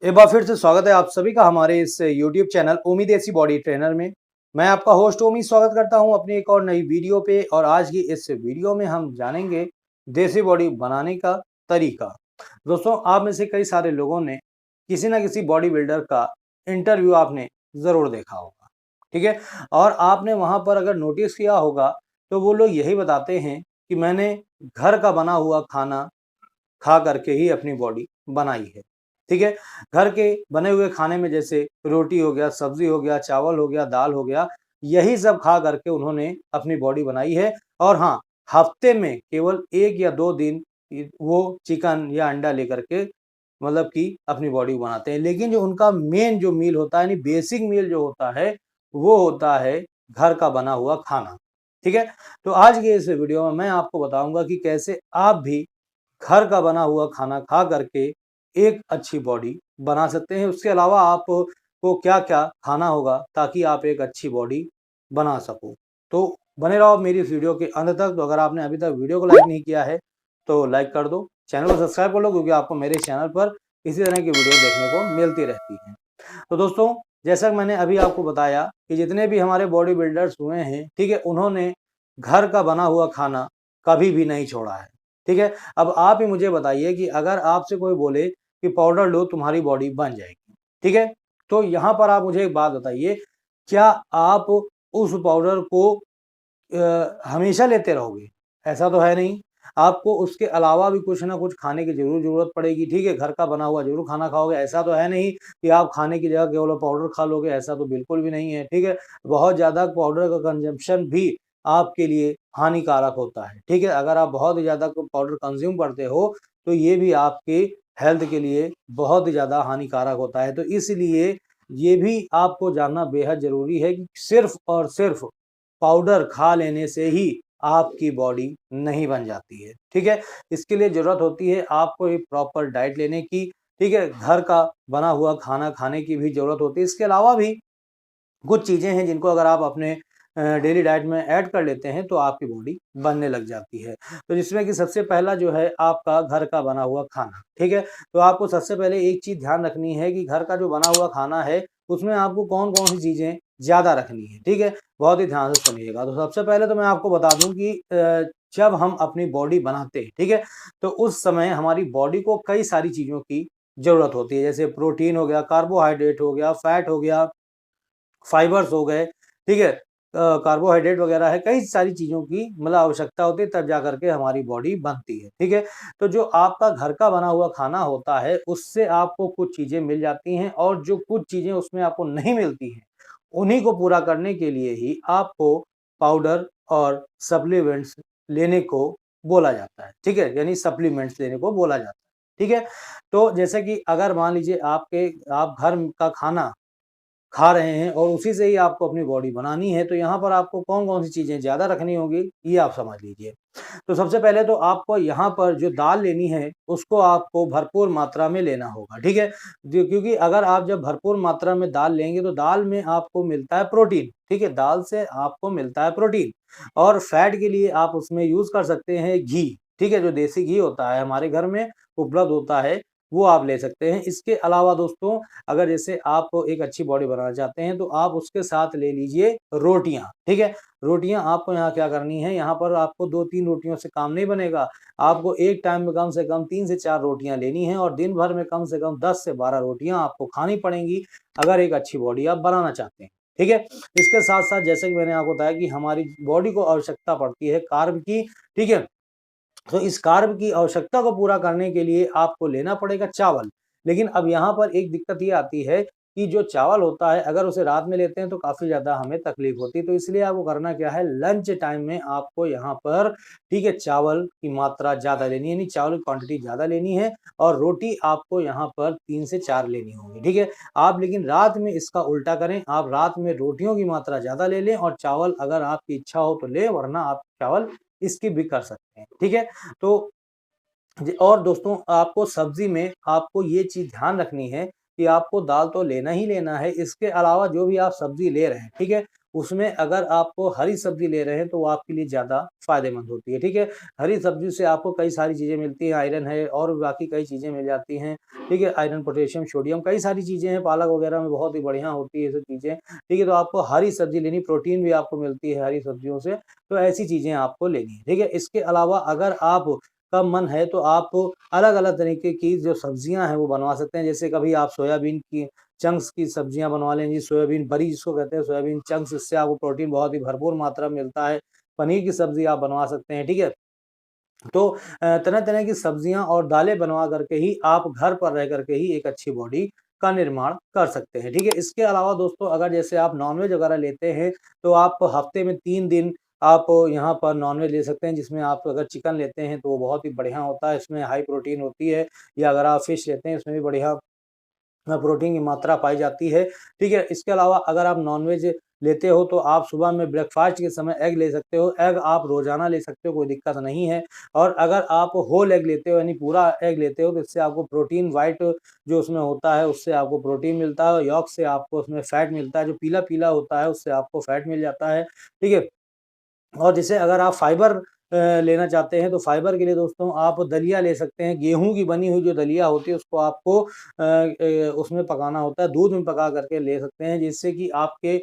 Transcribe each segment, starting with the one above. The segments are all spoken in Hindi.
एक बार फिर से स्वागत है आप सभी का हमारे इस YouTube चैनल ओमी देसी बॉडी ट्रेनर में। मैं आपका होस्ट ओमी स्वागत करता हूं अपनी एक और नई वीडियो पे। और आज की इस वीडियो में हम जानेंगे देसी बॉडी बनाने का तरीका। दोस्तों, आप में से कई सारे लोगों ने किसी ना किसी बॉडी बिल्डर का इंटरव्यू आपने ज़रूर देखा होगा, ठीक है। और आपने वहाँ पर अगर नोटिस किया होगा तो वो लोग यही बताते हैं कि मैंने घर का बना हुआ खाना खा करके ही अपनी बॉडी बनाई है, ठीक है। घर के बने हुए खाने में जैसे रोटी हो गया, सब्जी हो गया, चावल हो गया, दाल हो गया, यही सब खा करके उन्होंने अपनी बॉडी बनाई है। और हाँ, हफ्ते में केवल 1 या 2 दिन वो चिकन या अंडा लेकर के मतलब कि अपनी बॉडी बनाते हैं। लेकिन जो उनका मेन जो मील होता है, यानी बेसिक मील जो होता है, वो होता है घर का बना हुआ खाना, ठीक है। तो आज के इस वीडियो में मैं आपको बताऊंगा कि कैसे आप भी घर का बना हुआ खाना खा करके एक अच्छी बॉडी बना सकते हैं। उसके अलावा आपको क्या-क्या खाना होगा ताकि आप एक अच्छी बॉडी बना सको। तो बने रहो मेरी इस वीडियो के अंत तक। तो अगर आपने अभी तक वीडियो को लाइक नहीं किया है तो लाइक कर दो, चैनल को सब्सक्राइब कर लो, क्योंकि आपको मेरे चैनल पर इसी तरह की वीडियो देखने को मिलती रहती हैं। तो दोस्तों, जैसा कि मैंने अभी आपको बताया कि जितने भी हमारे बॉडी बिल्डर्स हुए हैं, ठीक है, उन्होंने घर का बना हुआ खाना कभी भी नहीं छोड़ा है, ठीक है। अब आप ही मुझे बताइए कि अगर आपसे कोई बोले कि पाउडर लो तुम्हारी बॉडी बन जाएगी, ठीक है, तो यहाँ पर आप मुझे एक बात बताइए, क्या आप उस पाउडर को हमेशा लेते रहोगे? ऐसा तो है नहीं। आपको उसके अलावा भी कुछ ना कुछ खाने की ज़रूरत पड़ेगी, ठीक है? घर का बना हुआ ज़रूर खाना खाओगे, ऐसा तो है नहीं कि आप खाने की जगह केवल पाउडर खा लोगे, ऐसा तो बिल्कुल भी नहीं है, ठीक है? बहुत ज़्यादा पाउडर का कंज़म्पशन भी आपके लिए हानिकारक होता है, ठीक है? अगर आप बहुत ही ज़्यादा पाउडर कंज़्यूम करते हो, तो ये भी आपके हेल्थ के लिए बहुत ही ज़्यादा हानिकारक होता है। तो इसलिए ये भी आपको जानना बेहद ज़रूरी है कि सिर्फ़ और सिर्फ़ पाउडर खा लेने से ही आपकी बॉडी नहीं बन जाती है, ठीक है? इसके लिए ज़रूरत होती है आपको एक प्रॉपर डाइट लेने की, ठीक है? घर का बना हुआ खाना खाने की भी ज़रूरत होती है। इसके अलावा भी कुछ चीज़ें हैं जिनको अगर आप अपने डेली डाइट में ऐड कर लेते हैं तो आपकी बॉडी बनने लग जाती है। तो जिसमें कि सबसे पहला जो है आपका घर का बना हुआ खाना, ठीक है? तो आपको सबसे पहले एक चीज़ ध्यान रखनी है कि घर का जो बना हुआ खाना है, उसमें आपको कौन-कौन सी चीज़ें ज़्यादा रखनी है, ठीक है? बहुत ही ध्यान से सुनिएगा। तो सबसे पहले तो मैं आपको बता दूँ कि जब हम अपनी बॉडी बनाते हैं, ठीक है? तो उस समय हमारी बॉडी को कई सारी चीज़ों की ज़रूरत होती है, जैसे प्रोटीन हो गया, कार्बोहाइड्रेट हो गया, फैट हो गया, फाइबर्स हो गए, ठीक है? कार्बोहाइड्रेट वगैरह है, कई सारी चीज़ों की मतलब आवश्यकता होती है, तब जा कर के हमारी बॉडी बनती है, ठीक है? तो जो आपका घर का बना हुआ खाना होता है, उससे आपको कुछ चीज़ें मिल जाती हैं, और जो कुछ चीज़ें उसमें आपको नहीं मिलती हैं, उन्हीं को पूरा करने के लिए ही आपको पाउडर और सप्लीमेंट्स लेने को बोला जाता है, ठीक है? यानी सप्लीमेंट्स लेने को बोला जाता है, ठीक है? तो जैसे कि अगर मान लीजिए आप घर का खाना खा रहे हैं और उसी से ही आपको अपनी बॉडी बनानी है, तो यहाँ पर आपको कौन-कौन सी चीज़ें ज़्यादा रखनी होगी, ये आप समझ लीजिए। तो सबसे पहले तो आपको यहाँ पर जो दाल लेनी है, उसको आपको भरपूर मात्रा में लेना होगा, ठीक है? क्योंकि अगर आप जब भरपूर मात्रा में दाल लेंगे, तो दाल में आपको मिलता है प्रोटीन, ठीक है? दाल से आपको मिलता है प्रोटीन, और फैट के लिए आप उसमें यूज़ कर सकते हैं घी, ठीक है? जो देसी घी होता है हमारे घर में उपलब्ध होता है, वो आप ले सकते हैं। इसके अलावा दोस्तों, अगर जैसे आप एक अच्छी बॉडी बनाना चाहते हैं, तो आप उसके साथ ले लीजिए रोटियाँ, ठीक है? रोटियाँ आपको यहाँ क्या करनी है, यहाँ पर आपको 2-3 रोटियों से काम नहीं बनेगा। आपको एक टाइम में कम से कम 3 से 4 रोटियाँ लेनी हैं, और दिन भर में कम से कम 10 से 12 रोटियाँ आपको खानी पड़ेंगी, अगर एक अच्छी बॉडी आप बनाना चाहते हैं, ठीक है? इसके साथ-साथ जैसे कि मैंने आपको बताया कि हमारी बॉडी को आवश्यकता पड़ती है कार्ब की, ठीक है? तो इस कार्ब की आवश्यकता को पूरा करने के लिए आपको लेना पड़ेगा चावल। लेकिन अब यहाँ पर एक दिक्कत ये आती है कि जो चावल होता है, अगर उसे रात में लेते हैं तो काफ़ी ज़्यादा हमें तकलीफ़ होती है। तो इसलिए आपको करना क्या है, लंच टाइम में आपको यहाँ पर, ठीक है, चावल की मात्रा ज़्यादा लेनी है, यानी चावल की क्वांटिटी ज़्यादा लेनी है, और रोटी आपको यहाँ पर 3 से 4 लेनी होगी, ठीक है? आप लेकिन रात में इसका उल्टा करें, आप रात में रोटियों की मात्रा ज़्यादा ले लें, और चावल अगर आपकी इच्छा हो तो लें, वरना आप चावल स्किप भी कर सकते हैं, ठीक है? तो और दोस्तों, आपको सब्ज़ी में आपको ये चीज़ ध्यान रखनी है कि आपको दाल तो लेना ही लेना है, इसके अलावा जो भी आप सब्ज़ी ले रहे हैं, ठीक है? उसमें अगर आप हरी सब्जी ले रहे हैं तो वो आपके लिए ज़्यादा फ़ायदेमंद होती है, ठीक है। हरी सब्जी से आपको कई सारी चीज़ें मिलती हैं, आयरन है और बाकी कई चीज़ें मिल जाती हैं, ठीक है। आयरन, पोटेशियम, सोडियम कई सारी चीज़ें हैं, पालक वगैरह में बहुत ही बढ़िया होती है ये सब चीज़ें, ठीक है। तो आपको हरी सब्जी लेनी, प्रोटीन भी आपको मिलती है हरी सब्जियों से, तो ऐसी चीज़ें आपको लेनी है, ठीक है। इसके अलावा अगर आप का मन है तो आप अलग-अलग तरीके की जो सब्जियाँ हैं वो बनवा सकते हैं। जैसे कभी आप सोयाबीन की चंक्स की सब्जियाँ बनवा लें, जी सोयाबीन बड़ी जिसको कहते हैं, सोयाबीन चंक्स, इससे आपको प्रोटीन बहुत ही भरपूर मात्रा में मिलता है। पनीर की सब्ज़ी आप बनवा सकते हैं, ठीक है। तो तरह-तरह की सब्जियाँ और दालें बनवा करके ही आप घर पर रह करके ही एक अच्छी बॉडी का निर्माण कर सकते हैं, ठीक है। इसके अलावा दोस्तों अगर जैसे आप नॉन-वेज वगैरह लेते हैं, तो आप हफ्ते में 3 दिन आप यहाँ पर नॉन-वेज ले सकते हैं, जिसमें आप अगर चिकन लेते हैं तो वो बहुत ही बढ़िया होता है, इसमें हाई प्रोटीन होती है, या अगर आप फिश लेते हैं इसमें भी बढ़िया प्रोटीन की मात्रा पाई जाती है, ठीक है। इसके अलावा अगर आप नॉन-वेज लेते हो तो आप सुबह में ब्रेकफ़ास्ट के समय एग ले सकते हो, एग आप रोज़ाना ले सकते हो, कोई दिक्कत नहीं है। और अगर आप होल एग लेते हो यानी पूरा एग लेते हो तो इससे आपको प्रोटीन व्हाइट जो उसमें होता है उससे आपको प्रोटीन मिलता है, और यॉल्क से आपको उसमें फैट मिलता है, जो पीला-पीला होता है उससे आपको फैट मिल जाता है, ठीक है। और जैसे अगर आप फाइबर लेना चाहते हैं तो फाइबर के लिए दोस्तों आप दलिया ले सकते हैं। गेहूँ की बनी हुई जो दलिया होती है उसको आपको उसमें पकाना होता है, दूध में पका करके ले सकते हैं, जिससे कि आपके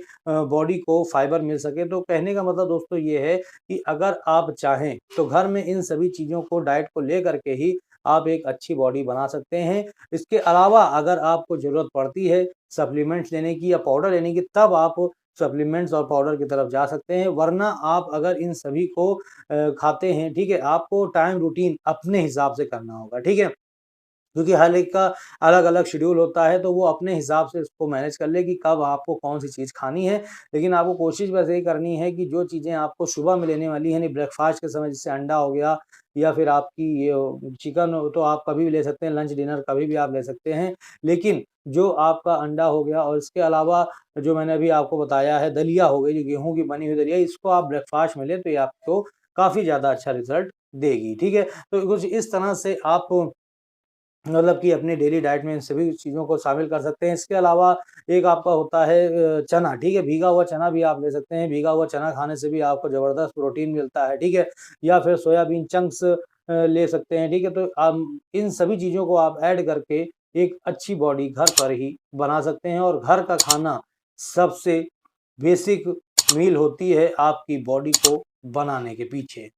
बॉडी को फाइबर मिल सके। तो कहने का मतलब दोस्तों ये है कि अगर आप चाहें तो घर में इन सभी चीज़ों को, डाइट को ले करके ही आप एक अच्छी बॉडी बना सकते हैं। इसके अलावा अगर आपको ज़रूरत पड़ती है सप्लीमेंट्स लेने की या पाउडर लेने की, तब आप सप्लीमेंट्स और पाउडर की तरफ जा सकते हैं, वरना आप अगर इन सभी को खाते हैं, ठीक है, आपको टाइम रूटीन अपने हिसाब से करना होगा, ठीक है। क्योंकि हर एक का अलग-अलग शेड्यूल होता है, तो वो अपने हिसाब से उसको मैनेज कर ले कि कब आपको कौन-सी चीज़ खानी है। लेकिन आपको कोशिश बस यही करनी है कि जो चीज़ें आपको सुबह में लेने वाली हैं, यानी ब्रेकफ़ास्ट के समय जैसे अंडा हो गया या फिर आपकी ये चिकन हो तो आप कभी भी ले सकते हैं, लंच डिनर कभी भी आप ले सकते हैं। लेकिन जो आपका अंडा हो गया और इसके अलावा जो मैंने अभी आपको बताया है दलिया हो गई, जो गेहूँ की बनी हुई दलिया, इसको आप ब्रेकफ़ास्ट में लें तो ये आपको काफ़ी ज़्यादा अच्छा रिज़ल्ट देगी, ठीक है। तो कुछ इस तरह से आप मतलब कि अपनी डेली डाइट में इन सभी चीज़ों को शामिल कर सकते हैं। इसके अलावा एक आपका होता है चना, ठीक है? भीगा हुआ चना भी आप ले सकते हैं। भीगा हुआ चना खाने से भी आपको ज़बरदस्त प्रोटीन मिलता है, ठीक है? या फिर सोयाबीन चंक्स ले सकते हैं, ठीक है? तो इन सभी चीज़ों को आप ऐड करके एक अच्छी बॉडी घर पर ही बना सकते हैं, और घर का खाना सबसे बेसिक मील होती है आपकी बॉडी को बनाने के पीछे।